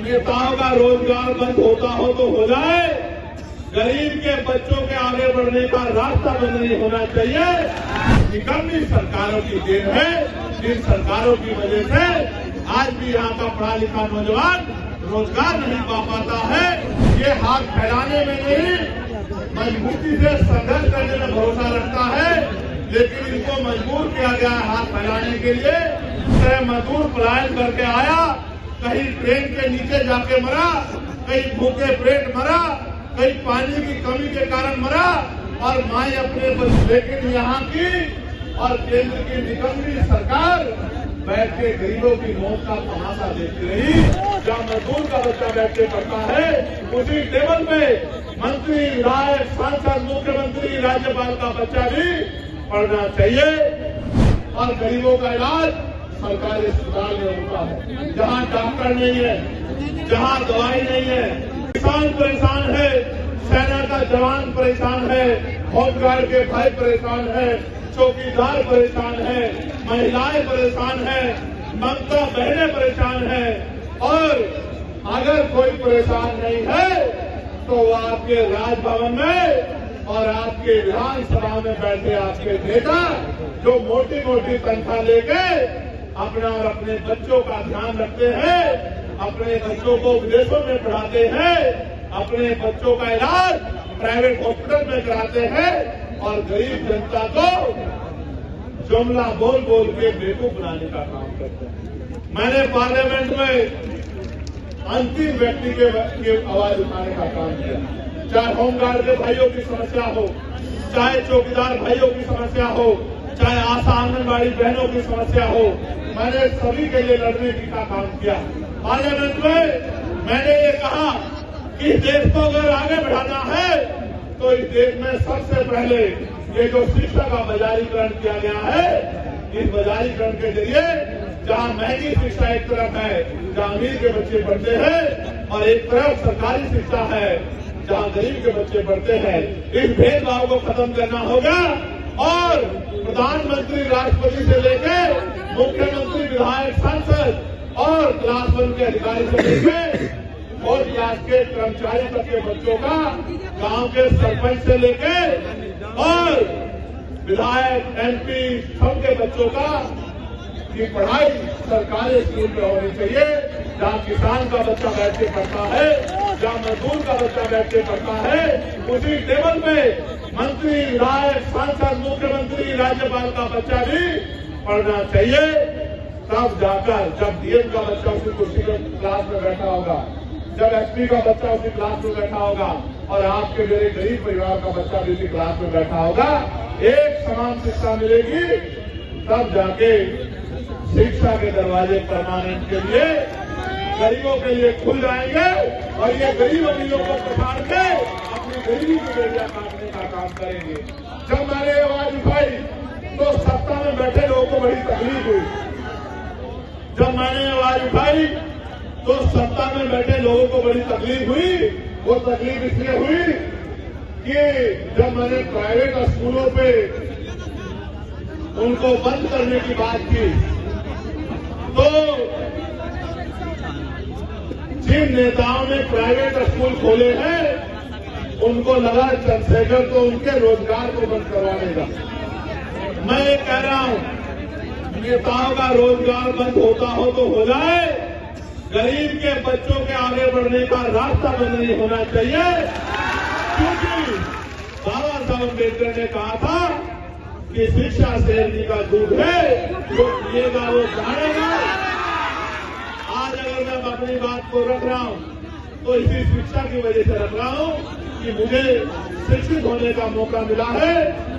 नेताओं का रोजगार बंद होता हो तो हो जाए, गरीब के बच्चों के आगे बढ़ने का रास्ता बंद नहीं होना चाहिए। निकम्मी सरकारों की देन है, जिन सरकारों की वजह से आज भी यहाँ का पढ़ा लिखा नौजवान रोजगार नहीं पा पाता है। ये हाथ फैलाने में नहीं, मजबूती से संघर्ष करने में भरोसा रखता है, लेकिन इनको मजबूर किया गया है हाथ फैलाने के लिए। मजदूर पलायन करके आया, कहीं ट्रेन के नीचे जाके मरा, कहीं भूखे पेट मरा, कहीं पानी की कमी के कारण मरा, और माए अपने लेकिन यहाँ की और केंद्र की निकम्मी सरकार बैठ के गरीबों की मौत का तमाशा देखती रही। जहाँ मजदूर का बच्चा बैठ के पढ़ता है, उसी टेबल पे मंत्री, विधायक, सांसद, मुख्यमंत्री, राज्यपाल का बच्चा भी पढ़ना चाहिए। और गरीबों का इलाज सरकारी अस्पताल में होता है, जहाँ डॉक्टर नहीं है, जहाँ दवाई नहीं है। किसान परेशान है, सेना का जवान परेशान है, होमगार्ड के भाई परेशान है, चौकीदार परेशान है, महिलाएं परेशान है, ममता बहनें परेशान है। और अगर कोई परेशान नहीं है तो वो आपके राजभवन में और आपके विधानसभा में बैठे आपके नेता जो मोटी मोटी तनख्वाह लेके अपना और अपने बच्चों का ध्यान रखते हैं, अपने बच्चों को विदेशों में पढ़ाते हैं, अपने बच्चों का इलाज प्राइवेट हॉस्पिटल में कराते हैं, और गरीब जनता को जुमला बोल बोल के बेवकूफ बनाने का काम करते हैं। मैंने पार्लियामेंट में अंतिम व्यक्ति के आवाज उठाने का काम किया, चाहे होमगार्ड के भाइयों की समस्या हो, चाहे चौकीदार भाइयों की समस्या हो, चाहे आशा आंगनबाड़ी बहनों की समस्या हो, मैंने सभी के लिए लड़ने का काम किया। पार्लियामेंट में मैंने ये कहा कि देश को अगर आगे बढ़ाना है तो इस देश में सबसे पहले ये जो शिक्षा का बाजारीकरण किया गया है, इस बाजारीकरण के जरिए जहाँ महंगी शिक्षा एक तरफ है, जहाँ अमीर के बच्चे पढ़ते हैं, और एक तरफ सरकारी शिक्षा है जहाँ गरीब के बच्चे पढ़ते हैं, इस भेदभाव को खत्म करना होगा। और प्रधानमंत्री, राष्ट्रपति से लेकर मुख्यमंत्री, विधायक, सांसद और क्लास 1 के अधिकारी से लेकर और क्लास के कर्मचारी तक के बच्चों का, गांव के सरपंच से लेकर और विधायक, MP सबके बच्चों का की पढ़ाई सरकारी स्कूल में होनी चाहिए, जहाँ किसान का बच्चा बैठ के पढ़ता है, जहाँ मजदूर का बच्चा बैठ के पढ़ता है, उसी टेबल पे मंत्री, विधायक, सांसद, मुख्यमंत्री, राज्यपाल का बच्चा भी पढ़ना चाहिए। तब जाकर जब DM का बच्चा उसी कुर्सी में क्लास में बैठा होगा, जब SP का बच्चा उसी क्लास में बैठा होगा, और आपके मेरे गरीब परिवार का बच्चा भी उसी क्लास में बैठा होगा, एक समान शिक्षा मिलेगी, तब जाके शिक्षा के दरवाजे परमानेंट के लिए गरीबों के लिए खुल जाएंगे, और ये गरीब अमीरों को पछाड़ के अपनी गरीबी की बेड़ियां काटने का काम करेंगे। जब मैंने आवाज उठाई तो सत्ता में बैठे लोगों को बड़ी तकलीफ हुई। जब मैंने आवाज उठाई तो सत्ता में बैठे लोगों को बड़ी तकलीफ हुई। वो तकलीफ इसलिए हुई कि जब मैंने प्राइवेट स्कूलों पे उनको बंद करने की बात की, तो जिन नेताओं ने प्राइवेट स्कूल खोले हैं उनको लगा चंद्रशेखर तो उनके रोजगार को बंद करवा देगा। मैं ये कह रहा हूं, नेताओं का रोजगार बंद होता हो तो हो जाए, गरीब के बच्चों के आगे बढ़ने का रास्ता बंद नहीं होना चाहिए। क्योंकि बाबा साहब अम्बेडकर ने कहा था कि शिक्षा शेर जी का दूध है, जो पिएगा वो जानेगा। आज अगर मैं अपनी बात को रख रहा हूं तो इसी शिक्षा की वजह से रख रहा हूं कि मुझे शिक्षित होने का मौका मिला है,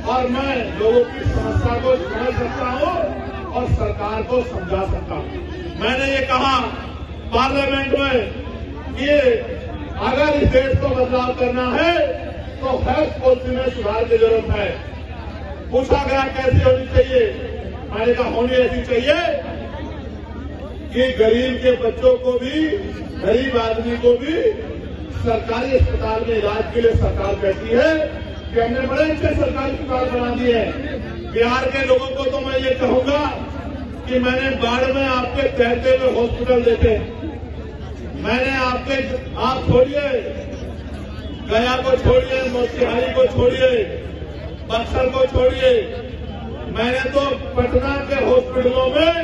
और मैं लोगों की समस्या को समझ सकता हूं और सरकार को समझा सकता हूं। मैंने ये कहा पार्लियामेंट में कि अगर इस देश को बदलाव करना है तो हेल्थ पॉलिसी में सुधार की जरूरत है। पूछा गया कैसी होनी चाहिए, मैंने कहा होनी ऐसी चाहिए कि गरीब के बच्चों को भी, गरीब आदमी को भी सरकारी अस्पताल में इलाज के लिए सरकार कहती है कि हमने बड़े अच्छे सरकारी अस्पताल बना दिए हैं। बिहार के लोगों को तो मैं ये कहूंगा कि मैंने बाढ़ में आपके तहते हुए हॉस्पिटल देखे, मैंने आप छोड़िए, गया को छोड़िए, मोतिहारी को छोड़िए, बक्सर को छोड़िए, मैंने तो पटना के हॉस्पिटलों में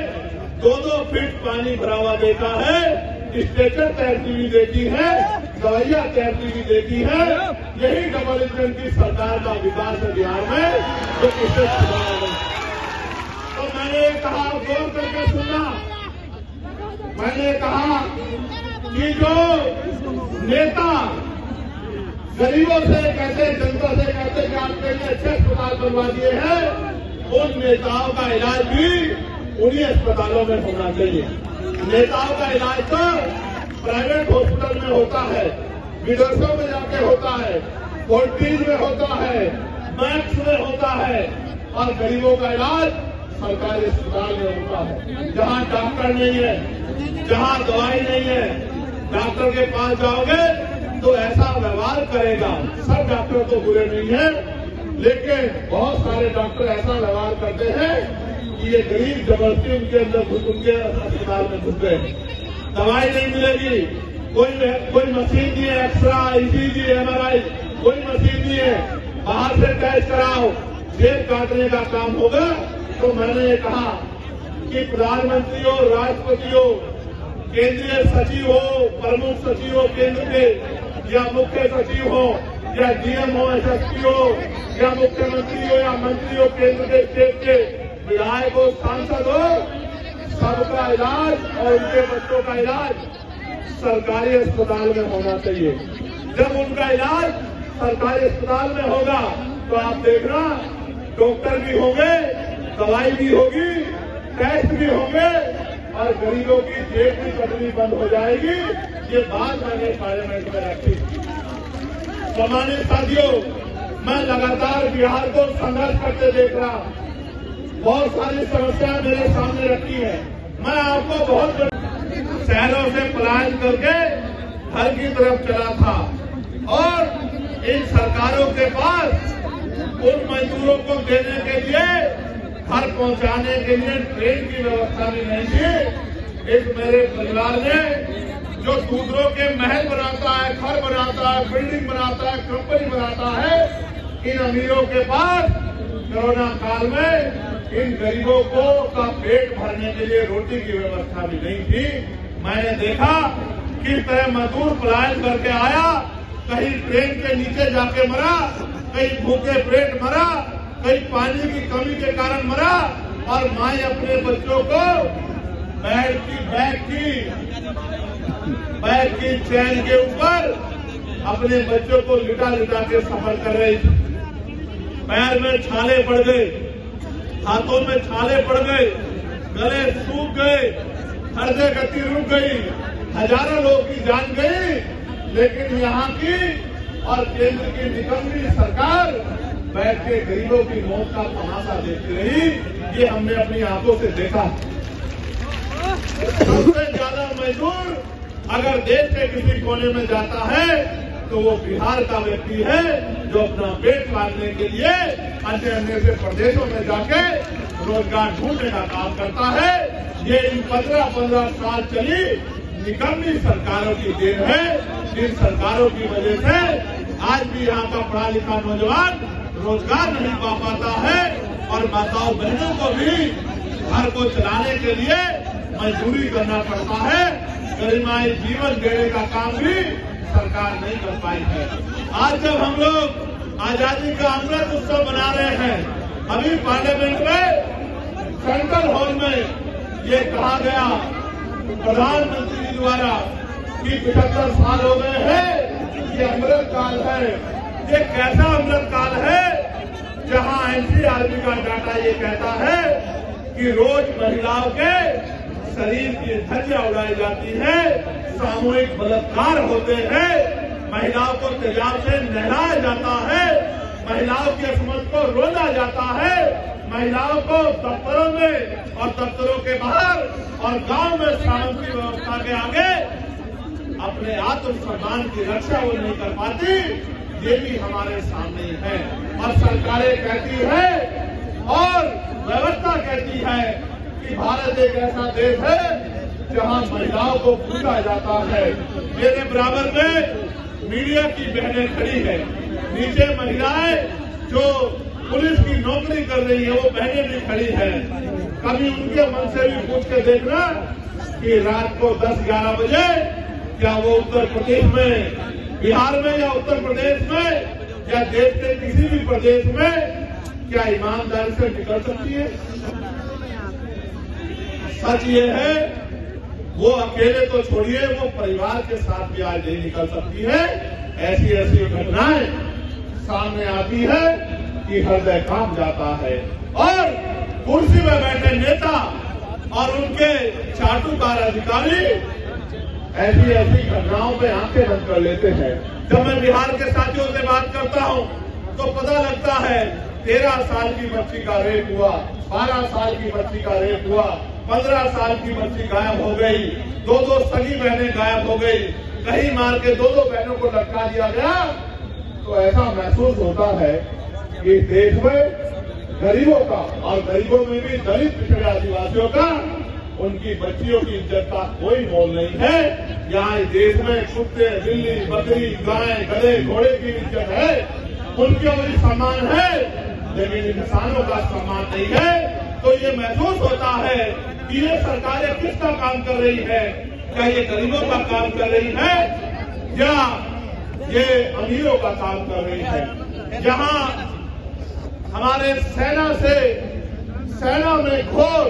2-2 फीट पानी भरा हुआ देखा है, स्ट्रेचर तैरती हुई देखी है, दवाइयां तैरती हुई देखी है। यही डबल इंजन की सरकार का विकास है बिहार में, जो किसे सुधार है। तो मैंने कहा, गौर करके सुनना, मैंने कहा कि जो नेता गरीबों से कहते, जनता से कहते कि आपके लिए अच्छे अस्पताल बनवा दिए हैं, उन नेताओं का इलाज भी उन्हीं अस्पतालों में होना चाहिए। नेताओं का इलाज तो प्राइवेट हॉस्पिटल में होता है, विदेशों में जाके होता है, फोर्टीज में होता है, मैक्स में होता है, और गरीबों का इलाज सरकारी अस्पताल में होता है, जहां डॉक्टर नहीं है, जहां दवाई नहीं है। डॉक्टर के पास जाओगे तो ऐसा व्यवहार करेगा। सब डॉक्टर तो बुरे नहीं है, लेकिन बहुत सारे डॉक्टर ऐसा व्यवहार करते हैं कि ये गरीब जबरदस्ती उनके अस्पताल में घुस गए। दवाई नहीं मिलेगी, कोई मशीन नहीं है, एक्सरा, ईसीजी, एमआरआई, कोई मशीन नहीं है। बाहर से टेस्ट कराओ, जेब काटने का काम होगा। तो मैंने ये कहा कि प्रधानमंत्री हो, राष्ट्रपति हो, केंद्रीय सचिव हो, प्रमुख सचिव हो केंद्र के, या मुख्य सचिव हो, या डीएम हो, एसएसपी हो, या मुख्यमंत्री हो, या मंत्री हो केंद्र के, स्टेट के, विधायक हो, सांसद हो, सबका इलाज और उनके बच्चों का इलाज सरकारी अस्पताल में होना चाहिए। जब उनका इलाज सरकारी अस्पताल में होगा तो आप देखना, डॉक्टर भी होंगे, दवाई भी होगी, टेस्ट भी होंगे, और गरीबों की जेब की कटनी बंद हो जाएगी। ये बात मैंने पार्लियामेंट में रखी। सम्मानित साथियों, मैं लगातार बिहार को संघर्ष करते देख रहा हूं। बहुत सारी समस्याएं मेरे सामने रखी है। मैं आपको बहुत शहरों से पलायन करके घर की तरफ चला था, और इन सरकारों के पास उन मजदूरों को देने के लिए, घर पहुंचाने के लिए ट्रेन की व्यवस्था भी नहीं थी। इस मेरे परिवार ने जो दूसरों के महल बनाता है, घर बनाता है, बिल्डिंग बनाता है, कंपनी बनाता है, इन अमीरों के पास कोरोना काल में इन गरीबों को का पेट भरने के लिए रोटी की व्यवस्था भी नहीं थी। मैंने देखा किस तरह मजदूर पलायन करके आया, कहीं ट्रेन के नीचे जाके मरा, कहीं भूखे पेट मरा, कहीं पानी की कमी के कारण मरा, और माए अपने बच्चों को बैग की चैन के ऊपर अपने बच्चों को लिटा लिटा के सफर कर रही थी। पैर में छाले पड़ गए, हाथों में छाले पड़ गए, गले सूख गए, हृदय गति रुक गई, हजारों लोगों की जान गई। लेकिन यहाँ की और केंद्र की निकम्मी सरकार बैठ के गरीबों की मौत का तमाशा देखती रही। ये हमने अपनी आंखों से देखा। सबसे ज्यादा मजदूर अगर देश के किसी कोने में जाता है तो वो बिहार का व्यक्ति है, जो अपना पेट पालने के लिए अन्य अन्य से प्रदेशों में जाके रोजगार ढूंढने का काम करता है। ये इन 15-15 साल चली निकम्मी सरकारों की देन है, जिन सरकारों की वजह से आज भी यहाँ का पढ़ा लिखा नौजवान रोजगार नहीं पा पाता है, और माताओं बहनों को भी घर को चलाने के लिए मजदूरी करना पड़ता है। गरिमाई जीवन देने का काम भी सरकार नहीं कर पाई है। आज जब हम लोग आजादी का अमृत उत्सव मना रहे हैं, अभी पार्लियामेंट में सेंट्रल हॉल में ये कहा गया प्रधानमंत्री जी द्वारा कि 75 साल हो गए हैं, ये अमृत काल है। ये कैसा अमृत काल है जहां एनसीआरबी का डाटा ये कहता है कि रोज महिलाओं के शरीर की धज्जियां उड़ाई जाती है, सामूहिक बलात्कार होते हैं, महिलाओं को तेजाब से नहलाया जाता है, महिलाओं की असमत को रोला जाता है, महिलाओं को दफ्तरों में और दफ्तरों के बाहर और गांव में शांति की व्यवस्था के आगे अपने आत्मसम्मान की रक्षा वो नहीं कर पाती। ये भी हमारे सामने है, और सरकारें कहती है और व्यवस्था कहती है कि भारत एक ऐसा देश है जहां महिलाओं को पूछा जाता है। मेरे बराबर में मीडिया की बहनें खड़ी है, नीचे महिलाएं जो पुलिस की नौकरी कर रही है वो बहनें भी खड़ी है। कभी उनके मन से भी पूछ के देखना कि रात को 10-11 बजे क्या वो उत्तर प्रदेश में, बिहार में या उत्तर प्रदेश में या देश के किसी भी प्रदेश में क्या ईमानदारी से निकल सकती है? सच ये है वो अकेले तो छोड़िए, वो परिवार के साथ भी आज नहीं निकल सकती है। ऐसी ऐसी घटनाएं सामने आती है कि हृदय कांप जाता है। और कुर्सी में बैठे नेता और उनके चाटुकार अधिकारी ऐसी ऐसी घटनाओं पे आंखें बंद कर लेते हैं। जब मैं बिहार के साथियों से बात करता हूं तो पता लगता है 13 साल की बच्ची का रेप हुआ, 12 साल की बच्ची का रेप हुआ, 15 साल की बच्ची गायब हो गई, 2 सगी बहनें गायब हो गई, कहीं मार के 2 बहनों को लटका दिया गया। तो ऐसा महसूस होता है कि देश में गरीबों का, और गरीबों में भी दलित पिछड़े आदिवासियों का, उनकी बच्चियों की इज्जत का कोई मोल नहीं है। यहाँ इस देश में कुत्ते, बिल्ली, बकरी, गाय, गधे, घोड़े की इज्जत है, उनके भी सम्मान है, लेकिन इंसानों का सम्मान नहीं है। तो ये महसूस होता है कि ये सरकारें किसका काम कर रही है? क्या ये गरीबों का काम कर रही है या ये अमीरों का काम कर रही है? जहां हमारे सेना में घोर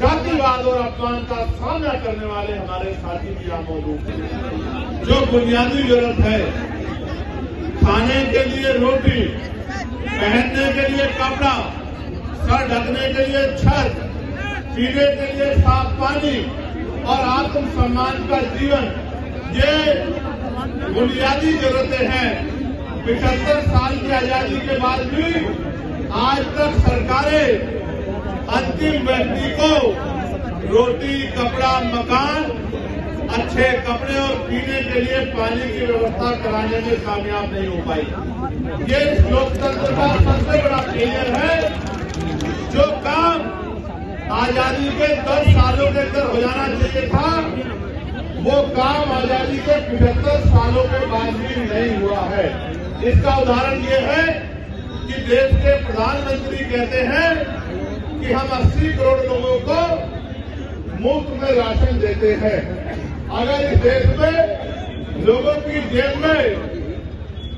जातिवाद और अपमान का सामना करने वाले हमारे साथी भी यहाँ मौजूद हैं। जो बुनियादी जरूरत है, खाने के लिए रोटी, पहनने के लिए कपड़ा, सर ढकने के लिए छत, पीने के लिए साफ पानी और आत्म सम्मान का जीवन, ये बुनियादी जरूरतें हैं। 75 साल की आजादी के बाद भी आज तक सरकारें अंतिम व्यक्ति को रोटी, कपड़ा, मकान, अच्छे कपड़े और पीने के लिए पानी की व्यवस्था कराने में कामयाब नहीं हो पाई। ये लोकतंत्र का सबसे बड़ा फेलियर है। जो काम आजादी के 10 सालों के अंदर हो जाना चाहिए था, वो काम आजादी के 75 सालों के बाद भी नहीं हुआ है। इसका उदाहरण ये है कि देश के प्रधानमंत्री कहते हैं कि हम 80 करोड़ लोगों को मुफ्त में राशन देते हैं। अगर इस देश में लोगों की जेब में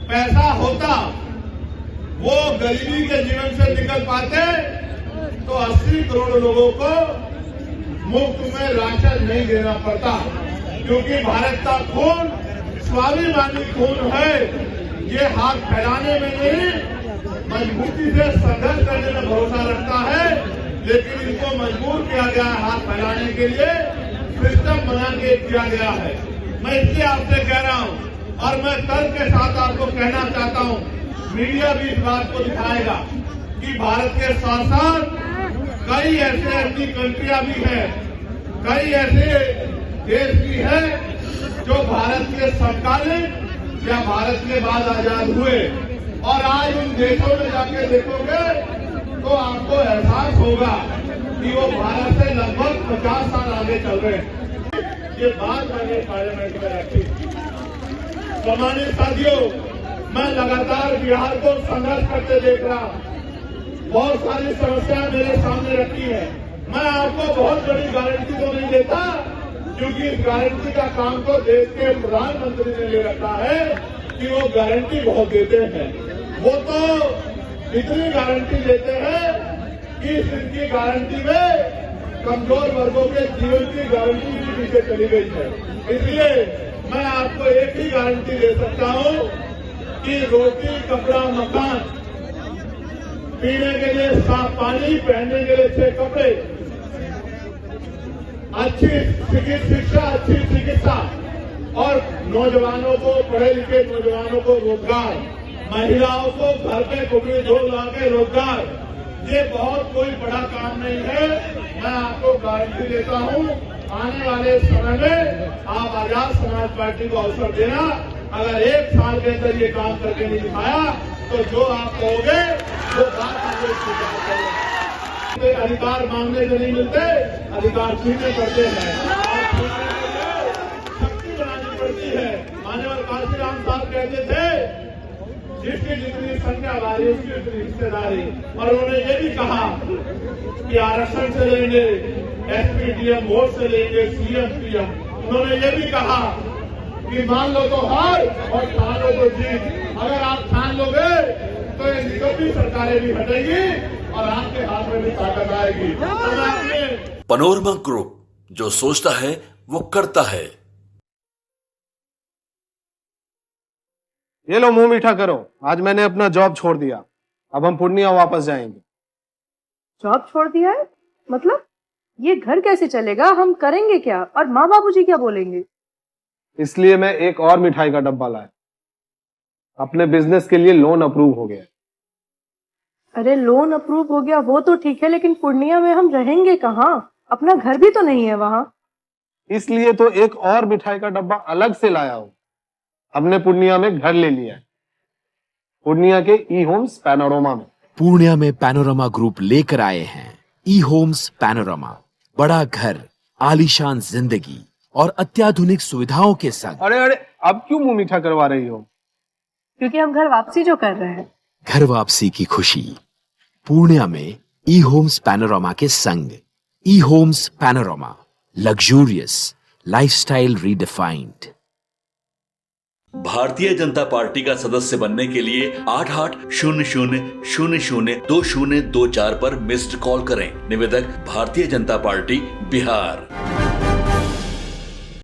पैसा होता, वो गरीबी के जीवन से निकल पाते, तो 80 करोड़ लोगों को मुफ्त में राशन नहीं देना पड़ता। क्योंकि भारत का खून स्वाभिमानी खून है। ये हाथ फैलाने में नहीं, मजबूती से संघर्ष करने में भरोसा रखता है, लेकिन इनको मजबूर किया गया है हाथ फैलाने के लिए, सिस्टम बना के किया गया है। मैं इसलिए आपसे कह रहा हूं और मैं तर्क के साथ आपको कहना चाहता हूं, मीडिया भी इस बात को दिखाएगा कि भारत के साथ साथ कई ऐसे अन्य कंट्रियां भी हैं, कई ऐसे देश भी हैं जो भारत के समकालीन या भारत के बाद आजाद हुए, और आज उन देशों में जाके देखोगे तो आपको एहसास होगा कि वो भारत से लगभग 50 साल आगे चल रहे हैं। ये बात मैंने पार्लियामेंट में रखी। सम्मानित साथियों, मैं लगातार बिहार को संघर्ष करते देख रहा हूं। बहुत सारी समस्याएं मेरे सामने रखी है। मैं आपको बहुत बड़ी गारंटी तो नहीं देता, क्योंकि इस गारंटी का काम तो देश के प्रधानमंत्री ने ले रखा है कि वो गारंटी बहुत देते हैं। वो तो इतनी गारंटी देते हैं कि इनकी गारंटी में कमजोर वर्गों के जीवन की गारंटी भी पीछे चली गई है। इसलिए मैं आपको एक ही गारंटी दे सकता हूं कि रोटी, कपड़ा, मकान, पीने के लिए साफ पानी, पहनने के लिए अच्छे कपड़े, अच्छी शिक्षा, अच्छी चिकित्सा और नौजवानों को, पढ़े लिखे नौजवानों को रोजगार, महिलाओं को घर पे कुकड़ी धो ला के रोजगार, ये बहुत कोई बड़ा काम नहीं है। मैं आपको गारंटी देता हूं, आने वाले समय में आप आजाद समाज पार्टी को अवसर देना। अगर 1 साल के अंदर ये काम करके नहीं दिखाया तो जो आप कहोगे वो बात आपको स्वीकार करेंगे। अधिकार मांगने से नहीं मिलते, अधिकार छीनने पड़ते हैं। है। मान्यवर काशीराम साहब कहते थे जिसकी जितनी संख्या भारी उसकी उतनी हिस्सेदारी। और उन्होंने ये भी कहा कि आरक्षण से लेंगे, एसपीडीएम वोट से लेंगे, सीएम पीएम। उन्होंने ये भी कहा कि मान लो तो हार और ठान लो तो जीत। अगर आप ठान लोगे तो ये निकम्मी सरकारें भी हटेगी और आपके हाथ में भी ताकत आएगी। पैनोरमा ग्रुप, जो सोचता है वो करता है। ये लो मुंह मीठा करो, आज मैंने अपना जॉब छोड़ दिया, अब हम पूर्णिया वापस जाएंगे। जॉब छोड़ दिया है? मतलब ये घर कैसे चलेगा? हम करेंगे क्या? और माँ बाबूजी क्या बोलेंगे? इसलिए मैं एक और मिठाई का डब्बा लाया। अपने बिजनेस के लिए लोन अप्रूव हो गया। अरे लोन अप्रूव हो गया वो तो ठीक है, लेकिन पूर्णिया में हम रहेंगे कहाँ? अपना घर भी तो नहीं है वहाँ। इसलिए तो एक और मिठाई का डब्बा अलग से लाया हूँ। हमने पूर्णिया में घर ले लिया है, पूर्णिया के ई होम्स पैनोरमा में। पूर्णिया में पैनोरमा ग्रुप लेकर आए हैं ई होम्स पैनोरमा। बड़ा घर, आलीशान जिंदगी और अत्याधुनिक सुविधाओं के संग। अरे अरे, अब क्यों मुंह मीठा करवा रही हो? क्योंकि हम घर वापसी जो कर रहे हैं। घर वापसी की खुशी पूर्णिया में ई होम्स पैनोरमा के संग। E homes panorama, luxurious lifestyle redefined. Bharatiya Janata party का सदस्य बनने के लिए 8800002024 पर मिस्ड कॉल करें। निवेदक भारतीय जनता पार्टी बिहार।